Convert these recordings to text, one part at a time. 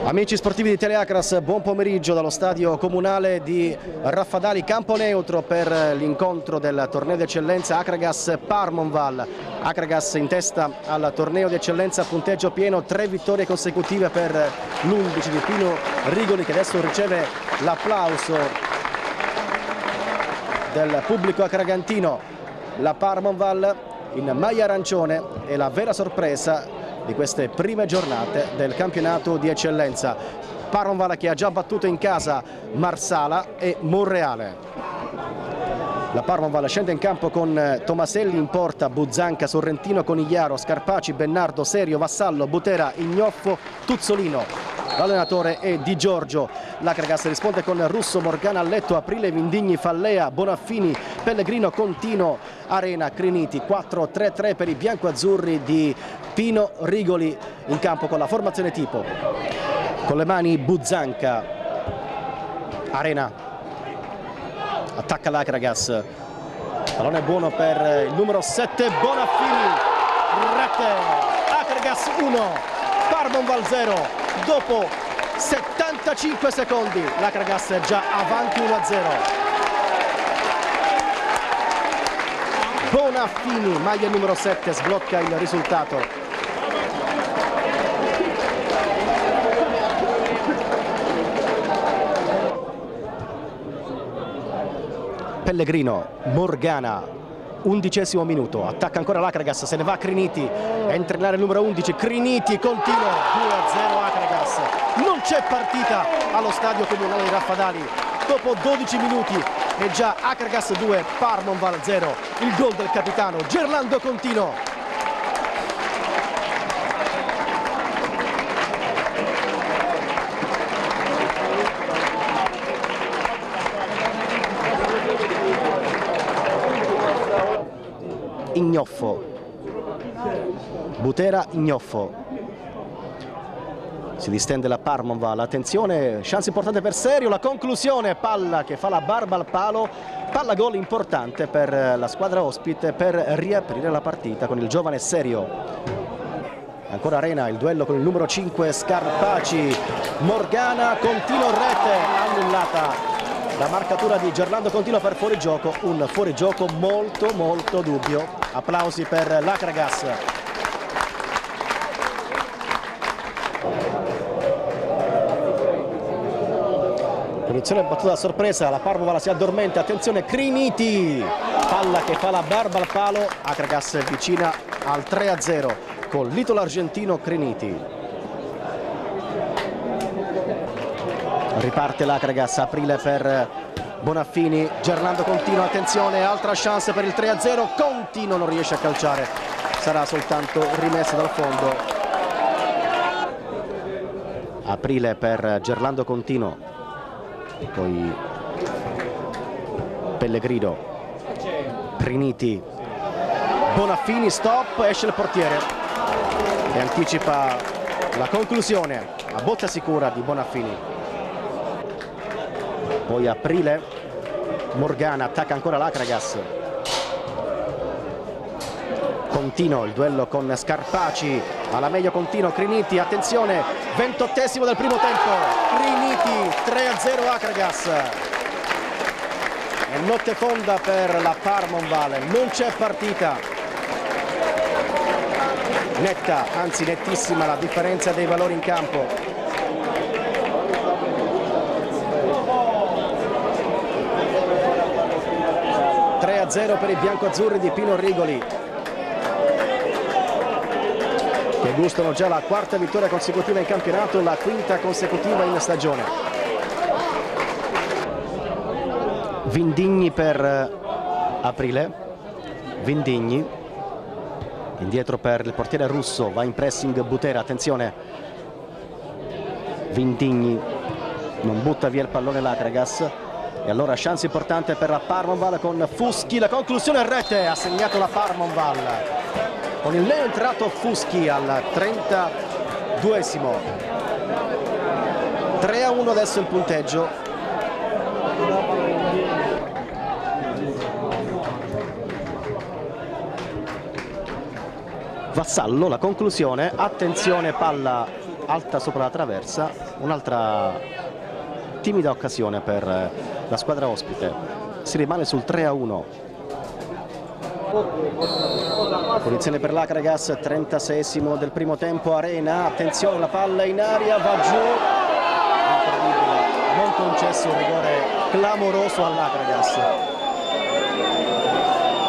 Amici sportivi di Teleacras, buon pomeriggio dallo stadio comunale di Raffadali, campo neutro per l'incontro del torneo di eccellenza Akragas-Parmonval. Akragas in testa al torneo di eccellenza, punteggio pieno, 3 vittorie consecutive per l'11 di Pino Rigoli, che adesso riceve l'applauso del pubblico akragantino. La Parmonval in maglia arancione è la vera sorpresa di queste prime giornate del campionato di eccellenza. Parmonval che ha già battuto in casa Marsala e Monreale. La Parmonval scende in campo con Tomaselli in porta, Buzzanca, Sorrentino, Conigliaro, Scarpaci, Bennardo, Serio, Vassallo, Butera, Ignoffo, Tuzzolino. L'allenatore è Di Giorgio. L'Akragas risponde con Russo, Morgana, Alletto, Aprile, Vindigni, Fallea, Bonaffini, Pellegrino, Contino, Arena, Criniti. 4-3-3 per i biancoazzurri di Pino Rigoli in campo con la formazione tipo. Con le mani Buzzanca, Arena, attacca l'Akragas, pallone buono per il numero 7 Bonaffini, rete. Akragas 1, Parmonval 0, dopo 75 secondi l'Akragas è già avanti 1-0. Bonaffini, maglia numero 7, sblocca il risultato. Pellegrino, Morgana, 11° minuto, attacca ancora l'Akragas, se ne va Criniti, entra in area il numero 11, Criniti, continua, 2-0 Akragas. Non c'è partita allo stadio comunale di Raffadali, dopo 12 minuti è già Akragas 2, Parmonval 0, il gol del capitano Gerlando Contino. Ignoffo, Butera, Ignoffo, si distende la Parmonval, attenzione, chance importante per Serio, la conclusione, palla che fa la barba al palo, palla gol importante per la squadra ospite per riaprire la partita con il giovane Serio. Ancora Arena, il duello con il numero 5 Scarpaci, Morgana, Contino, rete, annullata la marcatura di Gerlando Contino per fuorigioco, un fuorigioco molto dubbio. Applausi per l'Akragas. Punizione battuta a sorpresa, la Parmonval si addormenta, attenzione Criniti, palla che fa la barba al palo, Akragas vicina al 3-0 con l'italo argentino Criniti. Riparte l'Akragas, Aprile per Bonaffini, Gerlando Contino, attenzione, altra chance per il 3-0, Contino non riesce a calciare, sarà soltanto rimessa dal fondo. Aprile per Gerlando Contino, poi Pellegrino, Criniti, Bonaffini, stop, esce il portiere e anticipa la conclusione a botta sicura di Bonaffini. Poi Aprile, Morgana, attacca ancora l'Akragas. Contino, il duello con Scarpaci, alla meglio Contino, Criniti, attenzione, 28° del primo tempo, Criniti, 3-0 Akragas. È notte fonda per la Parmonval, non c'è partita. Netta, anzi nettissima la differenza dei valori in campo. 3-0 per i biancoazzurri di Pino Rigoli, che gustano già la 4ª vittoria consecutiva in campionato, la 5ª consecutiva in stagione. Vindigni per Aprile, Vindigni, indietro per il portiere Russo, va in pressing Butera, attenzione, Vindigni non butta via il pallone l'Akragas. E allora chance importante per la Parmonval con Fuschi, la conclusione, rete, ha segnato la Parmonval con il neoentrato Fuschi al 32°. 3-1 adesso il punteggio. Vassallo, la conclusione, attenzione, palla alta sopra la traversa, un'altra timida occasione per la squadra ospite. Si rimane sul 3-1. Punizione per l'Akragas, 36esimo del primo tempo. Arena, attenzione, la palla in aria, va giù, incredibile, non concesso un rigore clamoroso all'Akragas.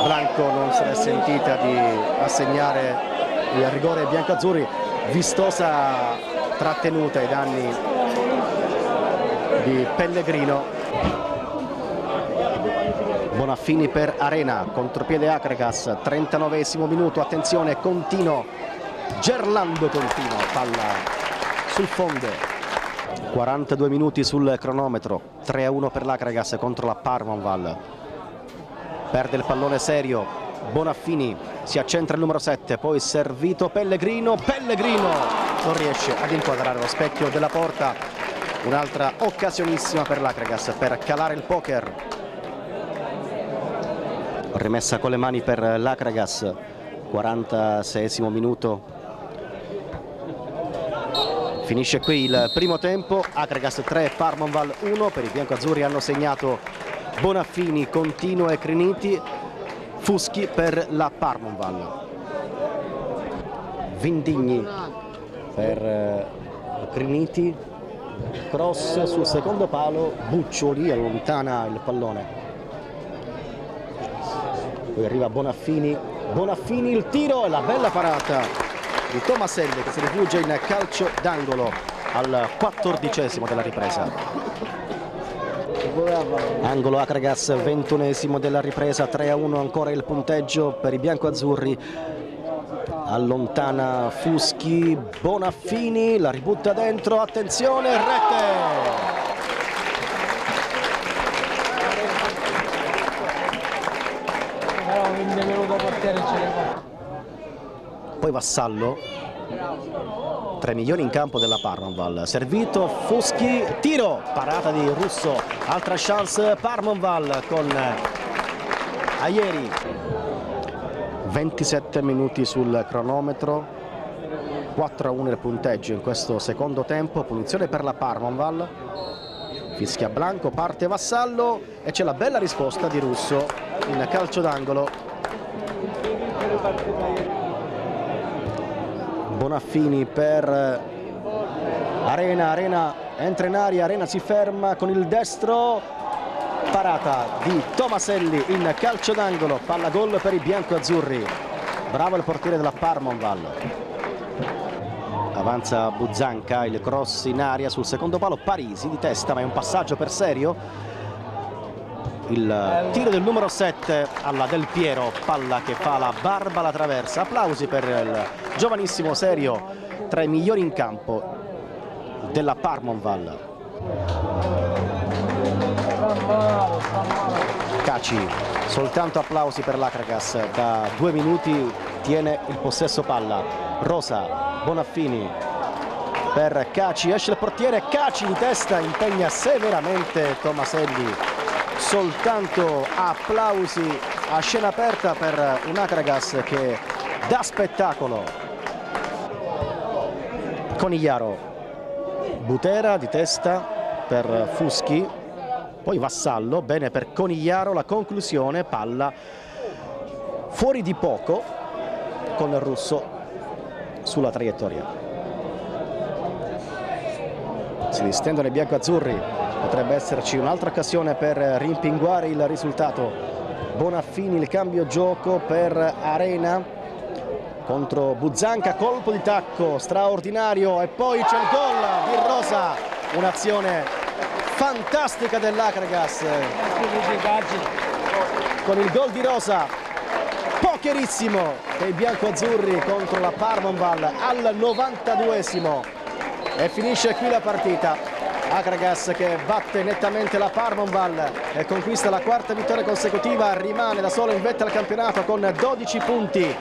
Blanco non se l'è sentita di assegnare il rigore ai biancazzurri, vistosa trattenuta ai danni di Pellegrino. Bonaffini per Arena, contropiede Akragas, 39esimo minuto, attenzione, Contino, Gerlando Contino, palla sul fondo. 42 minuti sul cronometro, 3-1 per l'Akragas contro la Parmonval. Perde il pallone Serio, Bonaffini, si accentra il numero 7, poi servito Pellegrino, non riesce ad inquadrare lo specchio della porta. Un'altra occasionissima per l'Akragas per calare il poker. Rimessa con le mani per l'Akragas, 46esimo minuto. Finisce qui il primo tempo, Akragas 3, Parmonval 1. Per i biancoazzurri hanno segnato Bonaffini, Contino e Criniti, Fuschi per la Parmonval. Vindigni per Criniti, cross sul secondo palo, Buccioli allontana il pallone. Poi arriva Bonaffini, il tiro e la bella parata di Tomaselli che si rifugia in calcio d'angolo al 14esimo della ripresa. Angolo Akragas, 21esimo della ripresa, 3-1 ancora il punteggio per i biancoazzurri. Allontana Fuschi, Bonaffini, la ributta dentro, attenzione, rete! Poi Vassallo, 3 milioni in campo della Parmonval, servito Fuschi, tiro, parata di Russo, altra chance Parmonval con Aieri. 27 minuti sul cronometro, 4-1 il punteggio in questo secondo tempo. Punizione per la Parmonval, fischia Blanco, parte Vassallo e c'è la bella risposta di Russo in calcio d'angolo. Bonaffini per Arena, entra in aria, Arena si ferma con il destro, parata di Tomaselli in calcio d'angolo, palla gol per i biancoazzurri. Bravo il portiere della Parmonval. Avanza Buzzanca, il cross in aria sul secondo palo, Parisi di testa, ma è un passaggio per Serio. Il tiro del numero 7 alla Del Piero, palla che fa la barba alla traversa. Applausi per il giovanissimo Serio, tra i migliori in campo della Parmonval. Caci, soltanto applausi per l'Akragas, da 2 minuti tiene il possesso palla. Rosa, Bonaffini per Caci, esce il portiere, Caci di testa impegna severamente Tomaselli. Soltanto applausi a scena aperta per un Akragas che dà spettacolo. Conigliaro, Butera di testa per Fuschi, poi Vassallo, bene per Conigliaro, la conclusione, palla fuori di poco con il Russo sulla traiettoria. Si distendono i biancoazzurri. Potrebbe esserci un'altra occasione per rimpinguare il risultato. Bonaffini, il cambio gioco per Arena contro Buzzanca, colpo di tacco straordinario e poi c'è il gol di Rosa, un'azione fantastica dell'Akragas con il gol di Rosa, pokerissimo dei biancoazzurri contro la Parmonval al 92esimo e finisce qui la partita. Akragas che batte nettamente la Parmonval e conquista la 4ª vittoria consecutiva, rimane da solo in vetta al campionato con 12 punti.